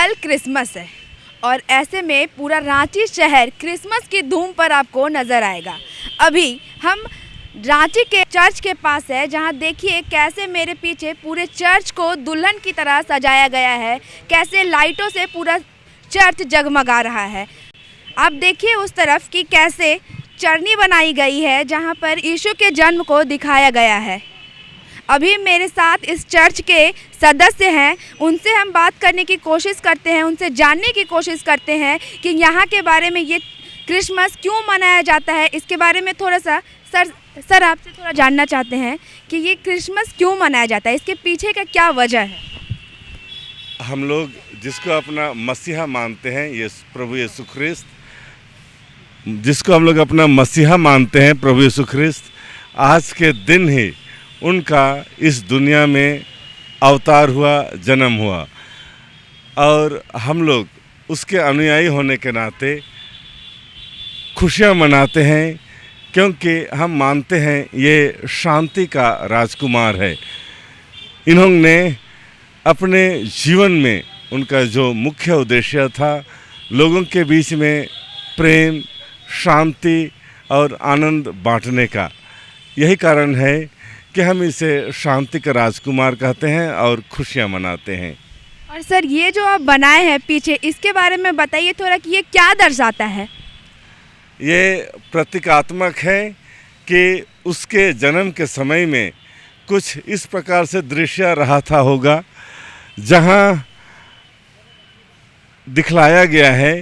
कल क्रिसमस है और ऐसे में पूरा रांची शहर क्रिसमस की धूम पर आपको नज़र आएगा। अभी हम रांची के चर्च के पास है, जहां देखिए कैसे मेरे पीछे पूरे चर्च को दुल्हन की तरह सजाया गया है, कैसे लाइटों से पूरा चर्च जगमगा रहा है। आप देखिए उस तरफ कि कैसे चरनी बनाई गई है जहां पर यीशु के जन्म को दिखाया गया है। अभी मेरे साथ इस चर्च के सदस्य हैं, उनसे हम बात करने की कोशिश करते हैं, उनसे जानने की कोशिश करते हैं कि यहाँ के बारे में, ये क्रिसमस क्यों मनाया जाता है, इसके बारे में थोड़ा सा सर आपसे थोड़ा जानना चाहते हैं कि ये क्रिसमस क्यों मनाया जाता है, इसके पीछे का क्या वजह है। हम लोग जिसको अपना मसीहा मानते हैं, ये प्रभु यीशु ख्रिस्त, जिसको हम लोग अपना मसीहा मानते हैं प्रभु यीशु ख्रिस्त, आज के दिन ही उनका इस दुनिया में अवतार हुआ, जन्म हुआ और हम लोग उसके अनुयायी होने के नाते खुशियाँ मनाते हैं, क्योंकि हम मानते हैं ये शांति का राजकुमार है। इन्होंने अपने जीवन में उनका जो मुख्य उद्देश्य था, लोगों के बीच में प्रेम, शांति और आनंद बांटने का, यही कारण है कि हम इसे शांति का राजकुमार कहते हैं और खुशियाँ मनाते हैं। और सर ये जो आप बनाए हैं पीछे, इसके बारे में बताइए थोड़ा कि ये क्या दर्शाता है। ये प्रतीकात्मक है कि उसके जन्म के समय में कुछ इस प्रकार से दृश्य रहा था होगा, जहाँ दिखलाया गया है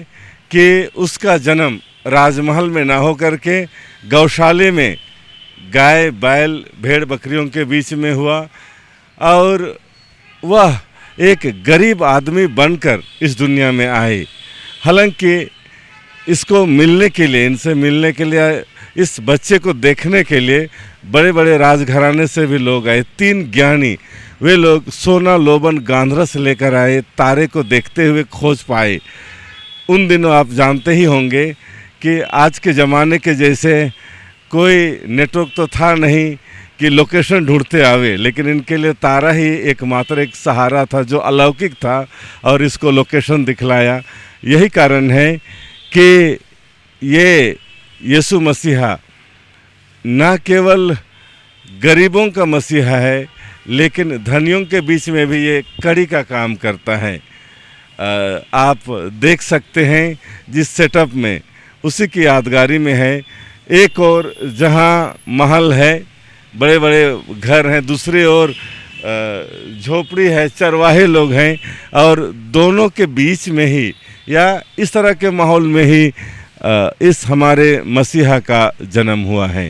कि उसका जन्म राजमहल में ना होकर के गौशाले में गाय, बैल, भेड़ बकरियों के बीच में हुआ और वह एक गरीब आदमी बनकर इस दुनिया में आए। हालांकि इसको मिलने के लिए, इनसे मिलने के लिए, इस बच्चे को देखने के लिए बड़े बड़े राजघराने से भी लोग आए। 3 ज्ञानी, वे लोग सोना, लोबन, गांधरस लेकर आए, तारे को देखते हुए खोज पाए। उन दिनों आप जानते ही होंगे कि आज के ज़माने के जैसे कोई नेटवर्क तो था नहीं कि लोकेशन ढूंढते आवे, लेकिन इनके लिए तारा ही एकमात्र एक सहारा था जो अलौकिक था और इसको लोकेशन दिखलाया। यही कारण है कि ये यीशु मसीहा ना केवल गरीबों का मसीहा है, लेकिन धनियों के बीच में भी ये कड़ी का काम करता है। आप देख सकते हैं जिस सेटअप में, उसी की यादगारी में है। एक और जहाँ महल है, बड़े बड़े घर हैं, दूसरी ओर झोपड़ी है, चरवाहे लोग हैं और दोनों के बीच में ही या इस तरह के माहौल में ही इस हमारे मसीहा का जन्म हुआ है।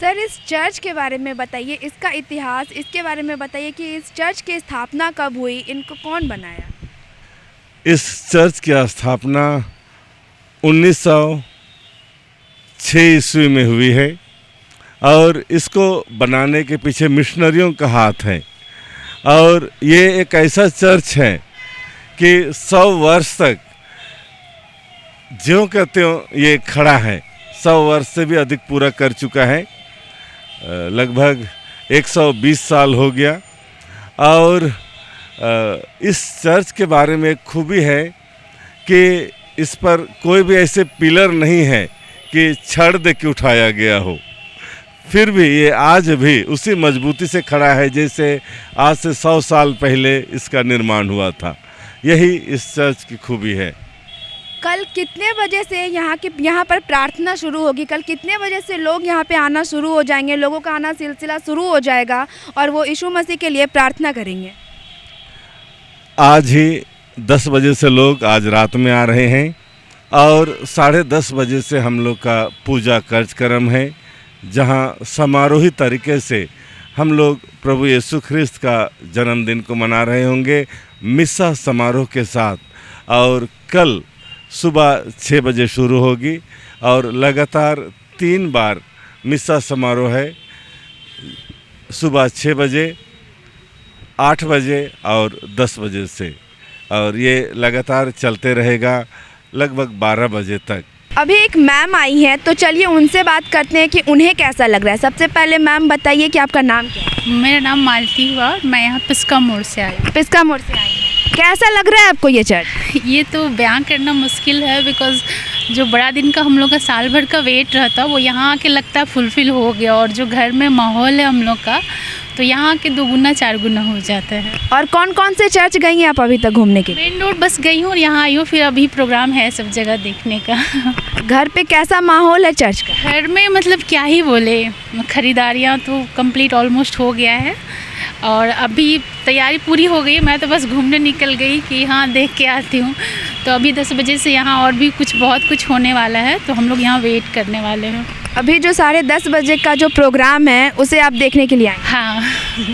सर इस चर्च के बारे में बताइए, इसका इतिहास, इसके बारे में बताइए कि इस चर्च की स्थापना कब हुई, इनको कौन बनाया। इस चर्च की स्थापना 1906 ईस्वी में हुई है और इसको बनाने के पीछे मिशनरियों का हाथ है। और ये एक ऐसा चर्च है कि 100 वर्ष तक ज्यों का त्यों ये खड़ा है। 100 वर्ष से भी अधिक पूरा कर चुका है, लगभग 120 साल हो गया। और इस चर्च के बारे में एक खूबी है कि इस पर कोई भी ऐसे पिलर नहीं है कि छड़ दे के उठाया गया हो, फिर भी ये आज भी उसी मजबूती से खड़ा है जैसे आज से 100 साल पहले इसका निर्माण हुआ था। यही इस चर्च की खूबी है। कल कितने बजे से यहाँ पर प्रार्थना शुरू होगी? कल कितने बजे से लोग यहाँ पे आना शुरू हो जाएंगे? लोगों का आना सिलसिला शुरू हो जाएगा और वो यीशु मसीह के लिए प्रार्थना करेंगे। आज ही 10 बजे से लोग आज रात में आ रहे हैं और 10:30 बजे से हम लोग का पूजा कार्यक्रम है, जहाँ समारोही तरीके से हम लोग प्रभु यीशु ख्रिस्त का जन्मदिन को मना रहे होंगे मिसा समारोह के साथ। और कल सुबह 6 बजे शुरू होगी और लगातार 3 बार मिसा समारोह है, सुबह 6 बजे, 8 बजे और 10 बजे से, और ये लगातार चलते रहेगा लगभग 12 बजे तक। अभी एक मैम आई हैं, तो चलिए उनसे बात करते हैं कि उन्हें कैसा लग रहा है। सबसे पहले मैम बताइए कि आपका नाम क्या है। मेरा नाम मालती हुआ, मैं यहाँ पिस्का मोड़ से आई हूँ। पिस्का मोड़ से आई हैं। कैसा लग रहा है आपको ये चर्च? ये तो बयां करना मुश्किल है, बिकॉज़ जो बड़ा दिन का हम लोग का साल भर का वेट रहता वो यहाँ आके लगता है फुलफ़िल हो गया, और जो घर में माहौल है हम लोग का तो यहाँ के 2 गुना 4 गुना हो जाता है। और कौन कौन से चर्च गई हैं आप अभी तक घूमने के लिए? मेन रोड बस गई हूँ और यहाँ आई हूँ, फिर अभी प्रोग्राम है सब जगह देखने का। घर पे कैसा माहौल है चर्च का? घर में मतलब क्या ही बोले, ख़रीदारियाँ तो कंप्लीट ऑलमोस्ट हो गया है और अभी तैयारी पूरी हो गई है। मैं तो बस घूमने निकल गई कि हाँ देख के आती हूँ। तो अभी 10 बजे से यहाँ और भी बहुत कुछ होने वाला है, तो हम लोग यहाँ वेट करने वाले हैं। अभी जो 10:30 बजे का जो प्रोग्राम है उसे आप देखने के लिए आए? हाँ,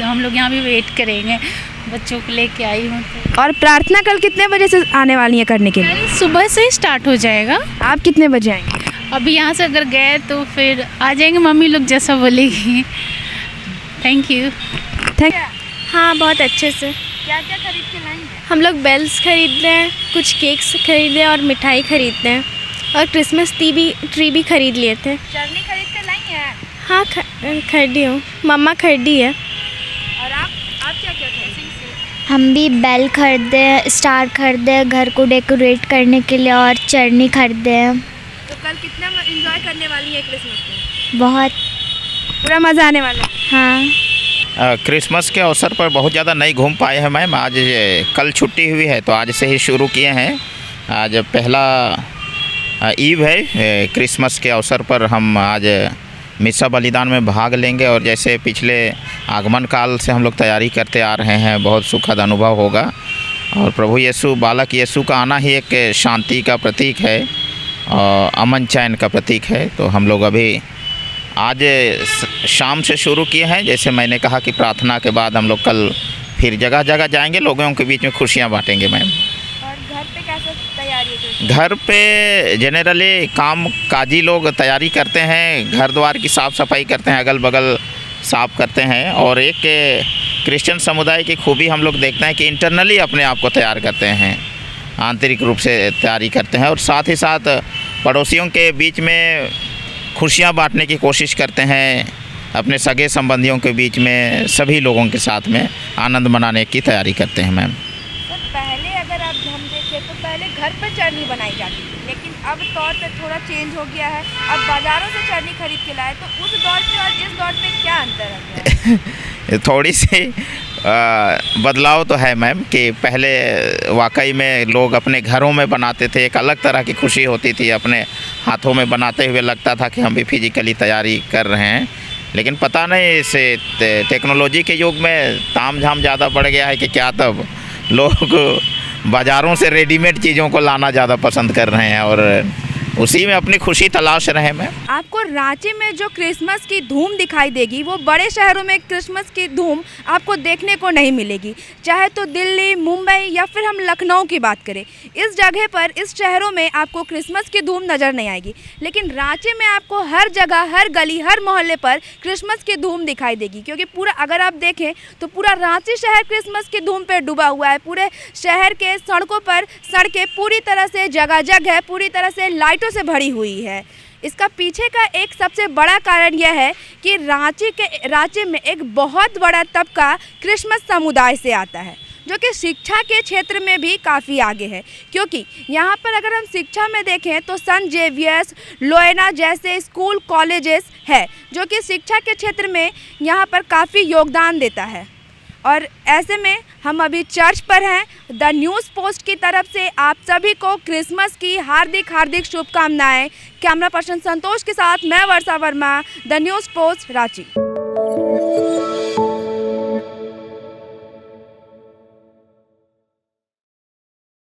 हम लोग यहाँ भी वेट करेंगे, बच्चों को लेके आई हूँ तो। और प्रार्थना कल कितने बजे से आने वाली है करने के लिए? कल सुबह से ही स्टार्ट हो जाएगा। आप कितने बजे आएंगे? अभी यहाँ से अगर गए तो फिर आ जाएंगे, मम्मी लोग जैसा बोलेगी। Thank you. थैंक। हाँ, बहुत अच्छे से। क्या क्या खरीद के लाएंगे? हम लोग बेल्स खरीद रहे हैं, कुछ केक्स खरीद रहे हैं और मिठाई खरीद रहे हैं, और क्रिसमस ट्री भी खरीद लिए थे। चटनी खरीद के लाई हैं? हाँ, खरीदी हूँ, मम्मा खरीदी है। और आप क्या क्या खरीदेंगे? हम भी बेल खरीदे, स्टार खरीदे घर को डेकोरेट करने के लिए, और चटनी खरीदे। तो कल कितना एंजॉय करने वाली है क्रिसमस को? बहुत, पूरा मज़ा आने वाला है। हाँ। क्रिसमस के अवसर पर बहुत ज़्यादा नहीं घूम पाए हैं मैम। आज कल छुट्टी हुई है तो आज से ही शुरू किए हैं। आज पहला ईव है क्रिसमस के अवसर पर। हम आज मिस्सा बलिदान में भाग लेंगे, और जैसे पिछले आगमन काल से हम लोग तैयारी करते आ रहे हैं, बहुत सुखद अनुभव होगा। और प्रभु यीशु, बालक यीशु का आना ही एक शांति का प्रतीक है और अमन चैन का प्रतीक है। तो हम लोग अभी आज शाम से शुरू किए हैं। जैसे मैंने कहा कि प्रार्थना के बाद हम लोग कल फिर जगह जगह जाएंगे, लोगों के बीच में खुशियाँ बांटेंगे मैम। और घर पे कैसा तैयारी है? घर पे जनरली काम काजी लोग तैयारी करते हैं, घर द्वार की साफ़ सफाई करते हैं, अगल बगल साफ़ करते हैं। और एक क्रिश्चियन समुदाय की खूबी हम लोग देखते हैं कि इंटरनली अपने आप को तैयार करते हैं, आंतरिक रूप से तैयारी करते हैं, और साथ ही साथ पड़ोसियों के बीच में खुशियाँ बांटने की कोशिश करते हैं, अपने सगे संबंधियों के बीच में सभी लोगों के साथ में आनंद मनाने की तैयारी करते हैं मैम। सर, पहले अगर आप हम देखें तो पहले घर पर चटनी बनाई जाती थी, लेकिन अब तौर पे थोड़ा चेंज हो गया है। अब बाज़ारों से चटनी खरीद के लाए, तो उस दौर पे और इस दौर पे क्या अंतर है? थोड़ी सी बदलाव तो है मैम कि पहले वाकई में लोग अपने घरों में बनाते थे, एक अलग तरह की खुशी होती थी। अपने हाथों में बनाते हुए लगता था कि हम भी फिजिकली तैयारी कर रहे हैं। लेकिन पता नहीं इसे टेक्नोलॉजी के युग में ताम झाम ज़्यादा बढ़ गया है कि क्या, तब लोग बाज़ारों से रेडीमेड चीज़ों को लाना ज़्यादा पसंद कर रहे हैं और उसी में अपनी खुशी तलाश रहे हैं। आपको रांची में जो क्रिसमस की धूम दिखाई देगी, वो बड़े शहरों में क्रिसमस की धूम आपको देखने को नहीं मिलेगी। चाहे तो दिल्ली, मुंबई या फिर हम लखनऊ की बात करें, इस जगह पर, इस शहरों में आपको क्रिसमस की धूम नज़र नहीं आएगी। लेकिन रांची में आपको हर जगह, हर गली, हर मोहल्ले पर क्रिसमस की धूम दिखाई देगी, क्योंकि पूरा अगर आप देखें तो पूरा रांची शहर क्रिसमस की धूम पर डूबा हुआ है। पूरे शहर के सड़कों पर सड़कें पूरी तरह से जगह जगह पूरी तरह से लाइटों से भरी हुई है। इसका पीछे का एक सबसे बड़ा कारण यह है कि रांची में एक बहुत बड़ा तबका क्रिसमस समुदाय से आता है, जो कि शिक्षा के क्षेत्र में भी काफ़ी आगे है। क्योंकि यहाँ पर अगर हम शिक्षा में देखें तो सेंट जेवियर्स, लोएना जैसे स्कूल, कॉलेजेस है, जो कि शिक्षा के क्षेत्र में यहाँ पर काफ़ी योगदान देता है। और ऐसे में हम अभी चर्च पर हैं। द न्यूज़ पोस्ट की तरफ से आप सभी को क्रिसमस की हार्दिक हार्दिक शुभकामनाएं। कैमरा पर्सन संतोष के साथ मैं Varsha Varma, the News Post, Ranchi.